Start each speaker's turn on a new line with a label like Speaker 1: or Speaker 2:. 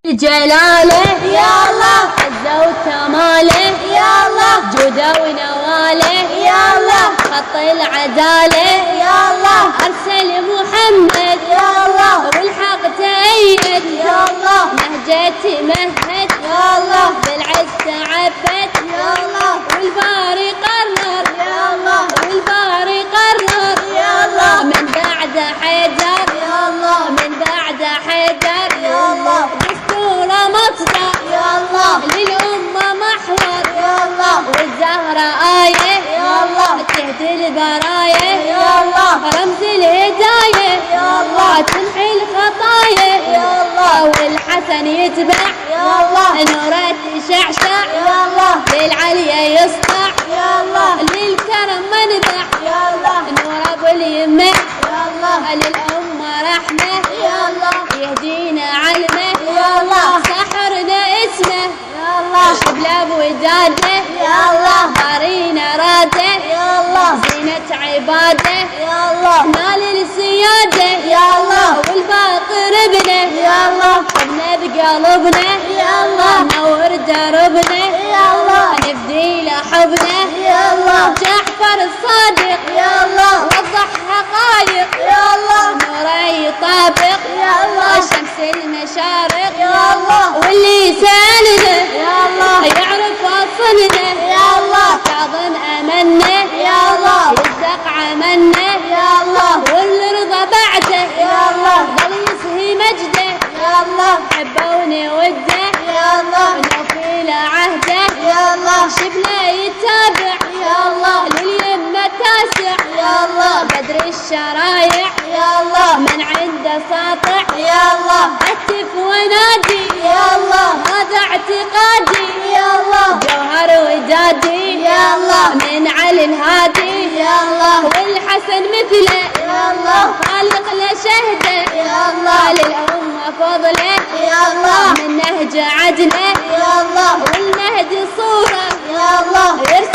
Speaker 1: جلاله
Speaker 2: يا الله،
Speaker 1: عزه وكماله
Speaker 2: يا الله،
Speaker 1: جوده ونواله
Speaker 2: يا الله،
Speaker 1: خط العداله
Speaker 2: يا الله،
Speaker 1: ارسل محمد
Speaker 2: يا الله،
Speaker 1: والحق تأيد
Speaker 2: يا الله،
Speaker 1: نهجتي مهد
Speaker 2: يا الله،
Speaker 1: بالعز تعبد
Speaker 2: يا الله،
Speaker 1: والباري قرر
Speaker 2: يا الله،
Speaker 1: والباري قرر
Speaker 2: يا الله،
Speaker 1: من بعد حيدر
Speaker 2: يا الله،
Speaker 1: من بعد حيدر
Speaker 2: يا الله،
Speaker 1: دستوره مصدر
Speaker 2: يا الله،
Speaker 1: للأمة محور
Speaker 2: يا الله،
Speaker 1: والزهرة آية
Speaker 2: يا الله،
Speaker 1: تهدي البرايا
Speaker 2: يا الله،
Speaker 1: رمز الهداية
Speaker 2: يا الله،
Speaker 1: تمحي الخطايا
Speaker 2: يا الله،
Speaker 1: والحسن يتبع
Speaker 2: يا الله،
Speaker 1: نوره تشعشع
Speaker 2: يا الله،
Speaker 1: للعليا يسطع
Speaker 2: يا الله،
Speaker 1: للكرم منبع
Speaker 2: يا الله،
Speaker 1: نور ابو اليمه
Speaker 2: يا الله،
Speaker 1: للأمة رحمة
Speaker 2: يا الله،
Speaker 1: يهدينا علمه
Speaker 2: يا الله،
Speaker 1: سحرنا اسمه
Speaker 2: يا الله،
Speaker 1: حبله بوداده
Speaker 2: يا الله،
Speaker 1: بارينا راده
Speaker 2: يا الله،
Speaker 1: زينة عباده
Speaker 2: يا الله،
Speaker 1: نال السيادة
Speaker 2: يا الله،
Speaker 1: والباقر ابنه
Speaker 2: يا الله،
Speaker 1: حبنا بقلبنا
Speaker 2: يا الله،
Speaker 1: نور دربنا
Speaker 2: يا الله،
Speaker 1: نفدي لحبنا
Speaker 2: يا الله،
Speaker 1: جعفر الصادق
Speaker 2: يا الله،
Speaker 1: وضح حقائق
Speaker 2: يا الله،
Speaker 1: نوره يطابق
Speaker 2: يا الله،
Speaker 1: شمس المشارق
Speaker 2: يا الله،
Speaker 1: واللي سالنا
Speaker 2: يا الله،
Speaker 1: يعرف اصلنا
Speaker 2: يا الله،
Speaker 1: تعظم امنا
Speaker 2: يا الله،
Speaker 1: يصدق عملنا
Speaker 2: يا الله،
Speaker 1: واللي رضى بعده
Speaker 2: يا الله،
Speaker 1: ظل يسهي مجده
Speaker 2: يا الله،
Speaker 1: حبوني وده
Speaker 2: يا الله،
Speaker 1: ونوفي له عهده
Speaker 2: يا الله،
Speaker 1: شبله يتابع
Speaker 2: يا الله،
Speaker 1: لليمه تاسع
Speaker 2: يا الله،
Speaker 1: بدر الشرايع
Speaker 2: يا الله،
Speaker 1: من عنده ساطع
Speaker 2: يا الله،
Speaker 1: هتف ونادي
Speaker 2: يا الله،
Speaker 1: هذا اعتقادي
Speaker 2: يا الله،
Speaker 1: جوهر ودادي
Speaker 2: يا الله،
Speaker 1: من علي الهادي
Speaker 2: يا الله،
Speaker 1: والحسن مثله
Speaker 2: يا الله،
Speaker 1: خالق له شهده
Speaker 2: يا الله،
Speaker 1: للأمة فضله
Speaker 2: يا الله،
Speaker 1: من نهج عدله
Speaker 2: يا الله،
Speaker 1: والمهدي صوره
Speaker 2: يا الله،
Speaker 1: يرسل